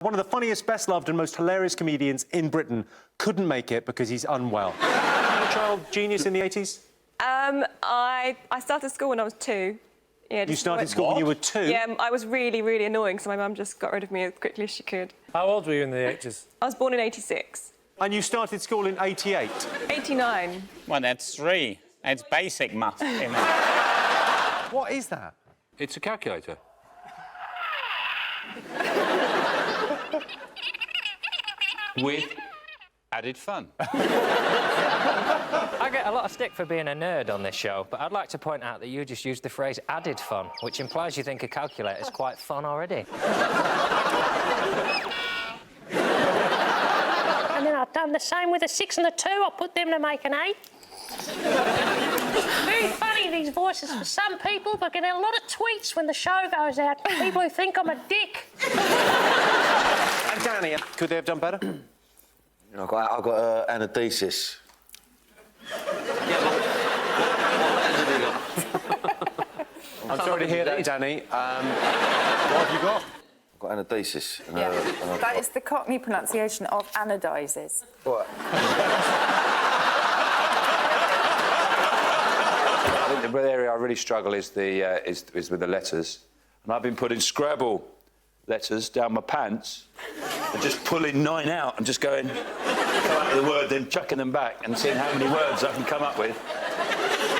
One of the funniest, best-loved and most hilarious comedians in Britain couldn't make it because he's unwell. You a child genius in the 80s? I started school when I was 2. Yeah, you started school when you were 2? Yeah, I was really, really annoying, so my mum just got rid of me as quickly as she could. How old were you in the 80s? I was born in 86. And you started school in 88? 89. Well, that's 3. It's basic math. What is that? It's a calculator. With added fun. I get a lot of stick for being a nerd on this show, but I'd like to point out that you just used the phrase added fun, which implies you think a calculator is quite fun already. And then I've done the same with a 6 and a 2. I put them to make an 8. Very funny, these voices for some people, but I get a lot of tweets when the show goes out. People who think I'm a dick. And Danny, could they have done better? I've got anecdotes. I'm sorry to hear that, Danny. What have you got? I've got anecdotes. That is the Cockney pronunciation of anodises. What? I think the area I really struggle is with the letters. And I've been putting Scrabble letters down my pants and just pulling 9 out and just going, come out with a word, then chucking them back and seeing how many words I can come up with.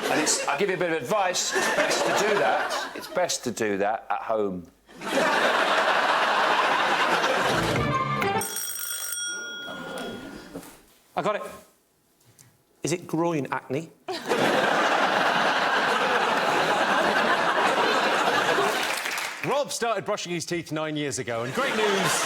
And I'll give you a bit of advice. It's best to do that. It's best to do that at home. I got it. Is it groin acne? Rob started brushing his teeth 9 years ago, and great news...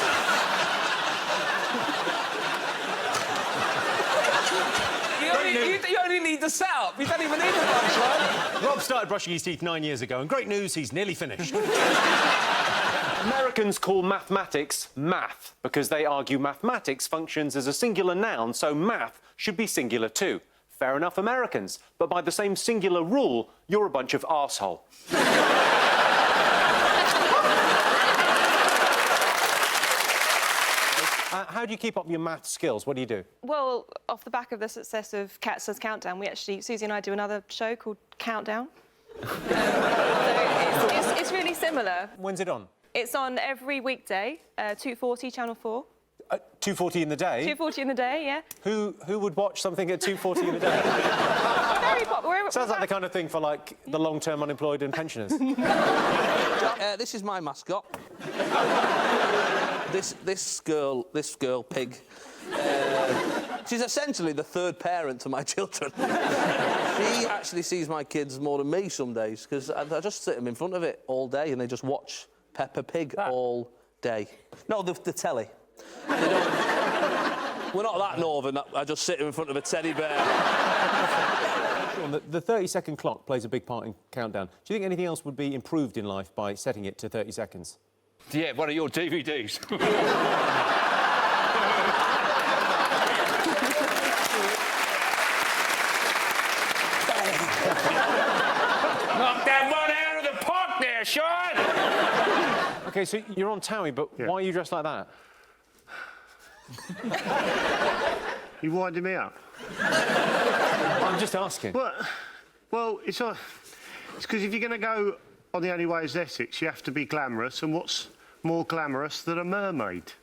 You only need the setup. You don't even need the punchline. Rob started brushing his teeth 9 years ago, and great news, he's nearly finished. Americans call mathematics math because they argue mathematics functions as a singular noun, so math should be singular too. Fair enough, Americans. But by the same singular rule, you're a bunch of arsehole. How do you keep up your math skills? What do you do? Well, off the back of the success of Katz's Countdown, Susie and I do another show called Countdown. It's really similar. When's it on? It's on every weekday, 2:40, Channel 4. 2:40 in the day? 2:40 in the day, yeah. Who would watch something at 2:40 in the day? Very popular. Sounds like the kind of thing for, like, the long-term unemployed and pensioners. This is my mascot. This girl, Pig. She's essentially the third parent to my children. She actually sees my kids more than me some days, because I just sit them in front of it all day and they just watch Peppa Pig all day. No, the telly. They don't... We're not that northern. I just sit them in front of a teddy bear. The 30-second clock plays a big part in Countdown. Do you think anything else would be improved in life by setting it to 30 seconds? Yeah, one of your DVDs. Knock that one out of the park there, Sean! OK, so you're on Towie, but why are you dressed like that? You winding me up? I'm just asking. Well, it's because if you're going to go on The Only Way is Essex, you have to be glamorous, and what's more glamorous than a mermaid?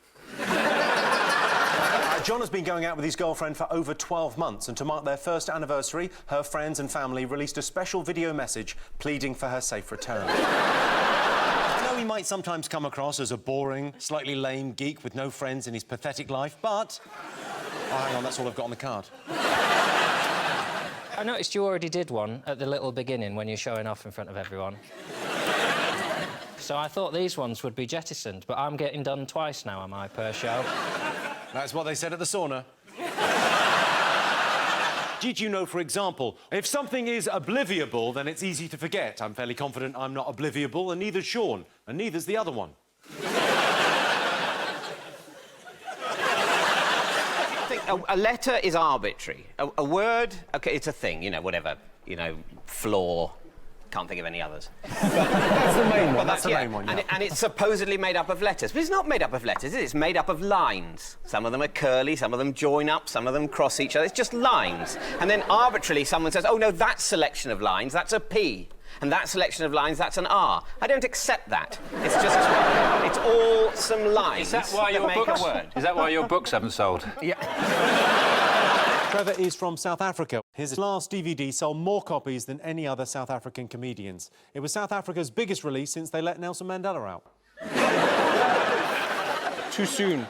John has been going out with his girlfriend for over 12 months, and to mark their first anniversary, her friends and family released a special video message pleading for her safe return. I know he might sometimes come across as a boring, slightly lame geek with no friends in his pathetic life, but... Oh, hang on, that's all I've got on the card. I noticed you already did one at the little beginning when you're showing off in front of everyone. So I thought these ones would be jettisoned, but I'm getting done twice now, am I, per show? That's what they said at the sauna. Did you know, for example, if something is obliviable, then it's easy to forget. I'm fairly confident I'm not obliviable, and neither's Sean, and neither's the other one. I think a letter is arbitrary. A word, OK, it's a thing, you know, whatever. You know, floor, can't think of any others. That's the main one. That's the main one, yeah. And it's supposedly made up of letters. But it's not made up of letters, it's made up of lines. Some of them are curly, some of them join up, some of them cross each other. It's just lines. And then arbitrarily someone says, oh, no, that selection of lines, that's a P. And that selection of lines, that's an R. I don't accept that. It's just... it's all some lines. Is that why your books... Is that why your books haven't sold? Yeah. Trevor is from South Africa. His last DVD sold more copies than any other South African comedians. It was South Africa's biggest release since they let Nelson Mandela out. Too soon,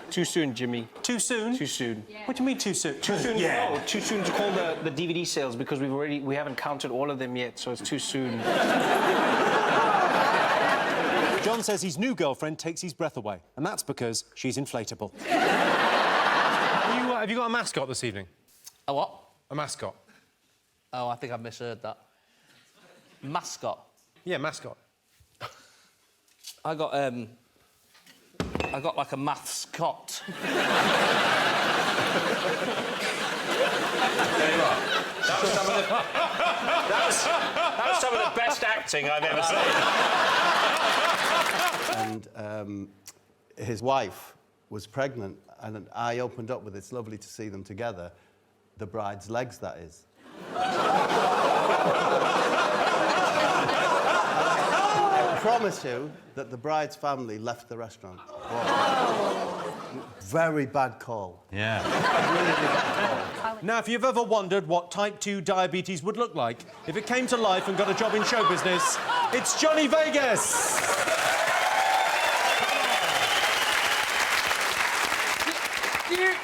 Jimmy. Too soon? Too soon. Yeah. What do you mean too soon? Too soon? Yeah. No, too soon to call the DVD sales because we haven't counted all of them yet, so it's too soon. John says his new girlfriend takes his breath away, and that's because she's inflatable. Have you got a mascot this evening? A what? A mascot. Oh, I think I've misheard that. Mascot? Yeah, mascot. I got like a maths cot. Tell you what, that was some of the best acting I've ever seen. And his wife was pregnant, and I opened up with "It's lovely to see them together." The bride's legs, that is. I promise you that the bride's family left the restaurant. Very bad call. Yeah. Really bad call. Now, if you've ever wondered what type 2 diabetes would look like if it came to life and got a job in show business, it's Johnny Vegas!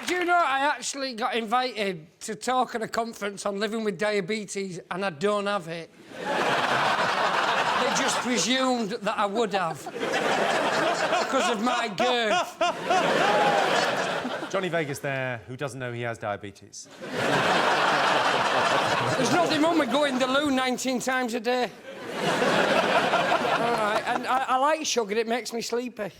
Do you know I actually got invited to talk at a conference on living with diabetes and I don't have it? They just presumed that I would have because of my girth. Johnny Vegas there, who doesn't know he has diabetes. There's nothing wrong with going to the loo 19 times a day. All right, and I like sugar, it makes me sleepy.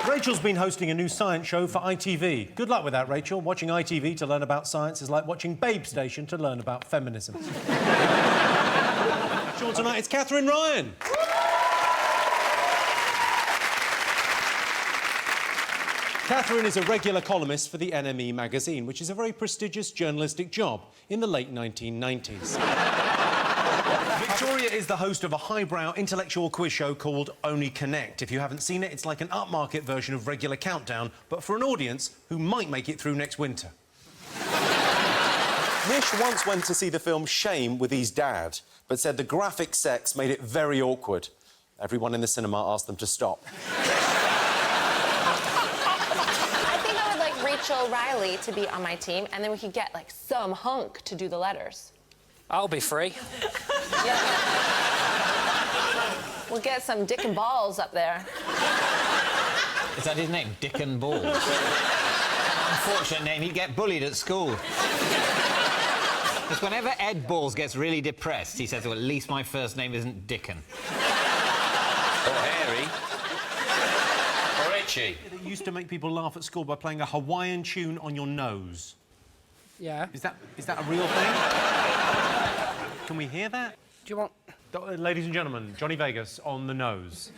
Rachel's been hosting a new science show for ITV. Good luck with that, Rachel. Watching ITV to learn about science is like watching Babe Station to learn about feminism. Sure, tonight it's Catherine Ryan. Catherine is a regular columnist for the NME magazine, which is a very prestigious journalistic job in the late 1990s. Victoria is the host of a highbrow intellectual quiz show called Only Connect. If you haven't seen it, it's like an upmarket version of Regular Countdown, but for an audience who might make it through next winter. Nish once went to see the film Shame with his dad, but said the graphic sex made it very awkward. Everyone in the cinema asked them to stop. I think I would like Rachel Riley to be on my team, and then we could get, like, some hunk to do the letters. I'll be free. Yeah. We'll get some Dick and Balls up there. Is that his name? Dick and Balls? Unfortunate name, he'd get bullied at school. Because whenever Ed Balls gets really depressed, he says, well, at least my first name isn't Dickon. Or Harry. Or Itchy. It used to make people laugh at school by playing a Hawaiian tune on your nose. Yeah. Is that a real thing? Can we hear that? Do you want... Ladies and gentlemen, Johnny Vegas on the nose.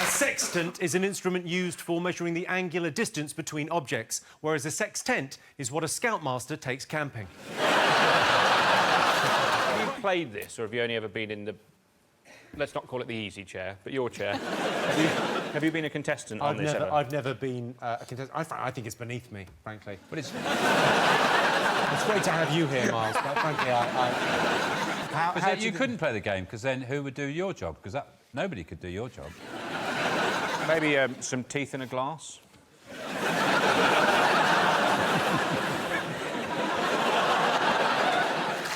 Sextant is an instrument used for measuring the angular distance between objects, whereas a sextent is what a scoutmaster takes camping. Have you played this, or have you only ever been in the... Let's not call it the easy chair, but your chair. Have you been a contestant on this ever? I've never been a contestant. I think it's beneath me, frankly. But it's great to have you here, Miles, but frankly, You couldn't play the game, because then who would do your job? Because nobody could do your job. Maybe some teeth in a glass?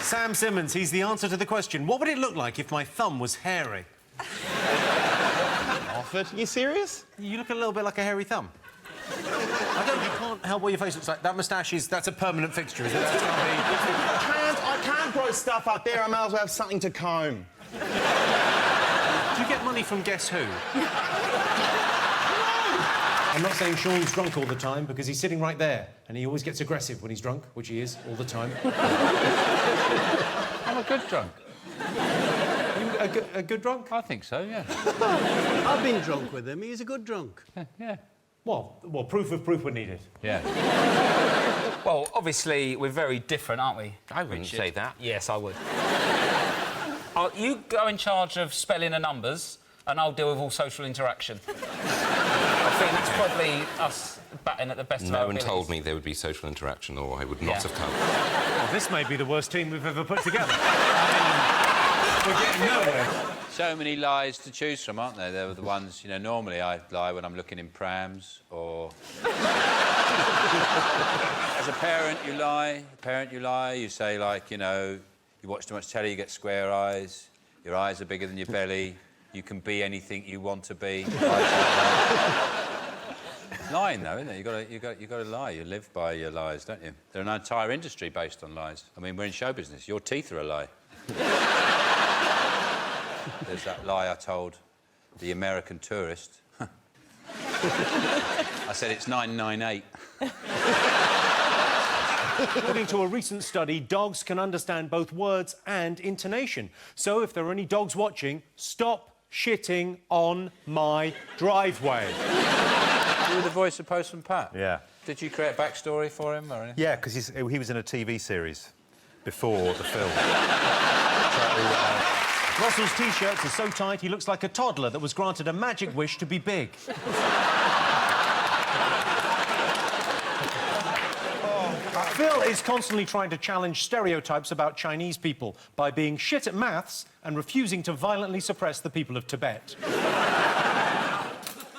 Sam Simmons, he's the answer to the question. What would it look like if my thumb was hairy? Are you serious? You look a little bit like a hairy thumb. You can't help what your face looks like. That moustache that's a permanent fixture, is it? I can't grow stuff up there. I may as well have something to comb. Do you get money from Guess Who? I'm not saying Sean's drunk all the time, because he's sitting right there, and he always gets aggressive when he's drunk, which he is all the time. I'm a good drunk. A good drunk? I think so, yeah. I've been drunk with him. He's a good drunk. Yeah. Well, proof of proof when needed. Yeah. Well, obviously, we're very different, aren't we? I wouldn't say that. Yes, I would. You go in charge of spelling the numbers, and I'll deal with all social interaction. I think that's probably us batting at the best of our abilities. No one told me there would be social interaction, or I would not have come. Well, this may be the worst team we've ever put together. We're getting nowhere. So many lies to choose from, aren't there? They're the ones, you know, normally I lie when I'm looking in prams, or... As a parent, you lie. You say, like, you know, you watch too much telly, you get square eyes, your eyes are bigger than your belly, you can be anything you want to be. Lying, though, isn't it? You got to lie. You live by your lies, don't you? There's an entire industry based on lies. I mean, we're in show business. Your teeth are a lie. There's that lie I told the American tourist. I said it's 998. According to a recent study, dogs can understand both words and intonation. So if there are any dogs watching, stop shitting on my driveway. You were the voice of Postman Pat? Yeah. Did you create a backstory for him, or anything? Yeah, because he was in a TV series before the film. Russell's T-shirts are so tight he looks like a toddler that was granted a magic wish to be big. Phil is constantly trying to challenge stereotypes about Chinese people by being shit at maths and refusing to violently suppress the people of Tibet.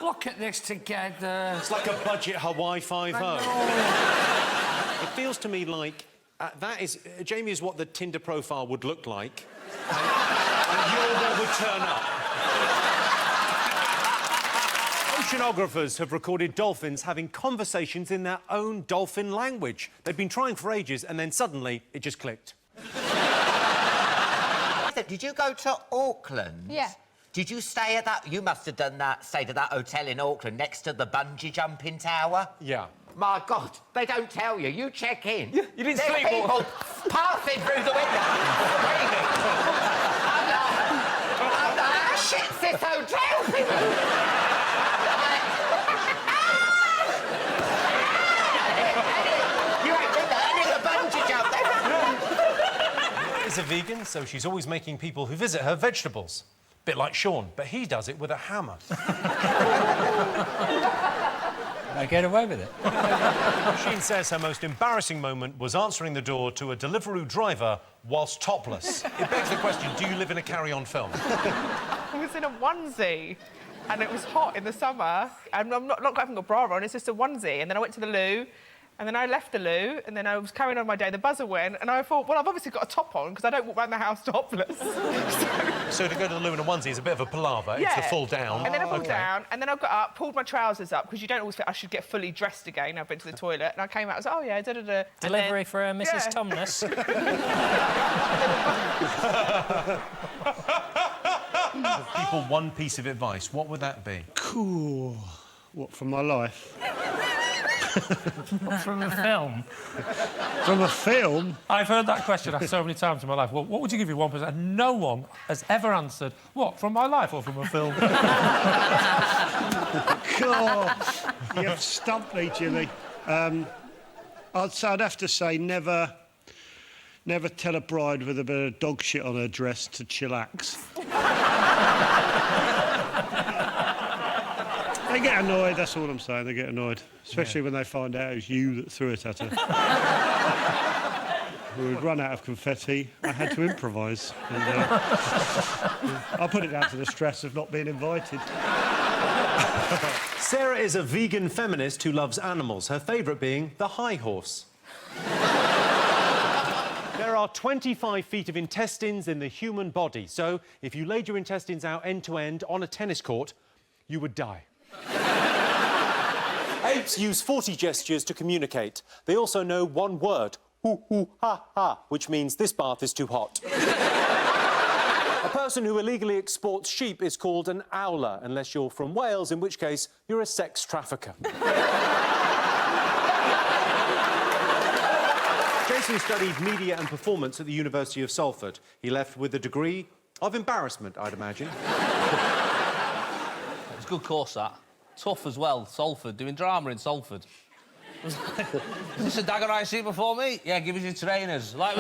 Look at this together. It's like a budget Hawaii 5-0. It feels to me like Jamie is what the Tinder profile would look like, and you're what would turn up. Oceanographers have recorded dolphins having conversations in their own dolphin language. They've been trying for ages, and then suddenly it just clicked. Did you go to Auckland? Yeah. Did you stay at that... You must have stayed at that hotel in Auckland next to the bungee jumping tower? Yeah. My God, they don't tell you. You check in. You didn't There's sleep people passing through the window, screaming. I'm like, how shit's this hotel? You ain't been there, any of the bungee jumping. She's a vegan, so she's always making people who visit her vegetables. Bit like Sean, but he does it with a hammer. I get away with it. Sheen says her most embarrassing moment was answering the door to a Deliveroo driver whilst topless. It begs the question, do you live in a carry-on film? I was in a onesie, and it was hot in the summer, and I'm not having a bra on, it's just a onesie, and then I went to the loo, and then I left the loo, and then I was carrying on my day, the buzzer went, and I thought, well, I've obviously got a top on, because I don't walk around the house topless. So to go to the loo in a onesie is a bit of a palaver. Yeah. It's a full down. And then I pulled down, and then I got up, pulled my trousers up, because you don't always think I should get fully dressed again. I've been to the toilet, and I came out, I was like, oh, yeah, da-da-da. Delivery for Mrs. Tomness. People, one piece of advice, what would that be? Cool. What, from my life? From a film. From a film? I've heard that question asked so many times in my life. Well, what would you give your 1%? And no one has ever answered, what, from my life or from a film? God, you've stumped me, Jimmy. I'd have to say never tell a bride with a bit of dog shit on her dress to chillax. They get annoyed, that's all I'm saying, they get annoyed. Especially when they find out it was you that threw it at her. we would run out of confetti. I had to improvise. And, I put it down to the stress of not being invited. Sarah is a vegan feminist who loves animals, her favourite being the high horse. There are 25 feet of intestines in the human body, so if you laid your intestines out end to end on a tennis court, you would die. Apes use 40 gestures to communicate. They also know one word, hoo hoo ha ha, which means this bath is too hot. A person who illegally exports sheep is called an owler, unless you're from Wales, in which case you're a sex trafficker. Jason studied media and performance at the University of Salford. He left with a degree of embarrassment, I'd imagine. It's a good course, that. Tough as well, Salford, doing drama in Salford. Is this a dagger I see before me? Yeah, give us your trainers. Like,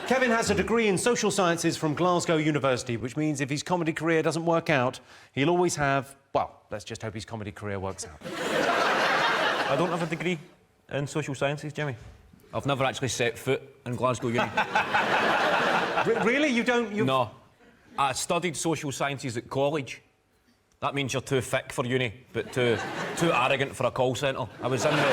Kevin has a degree in social sciences from Glasgow University, which means if his comedy career doesn't work out, he'll always have... Well, let's just hope his comedy career works out. I don't have a degree in social sciences, Jimmy. I've never actually set foot in Glasgow Uni. Really? You don't... No. I studied social sciences at college. That means you're too thick for uni, but too arrogant for a call centre. I was in there.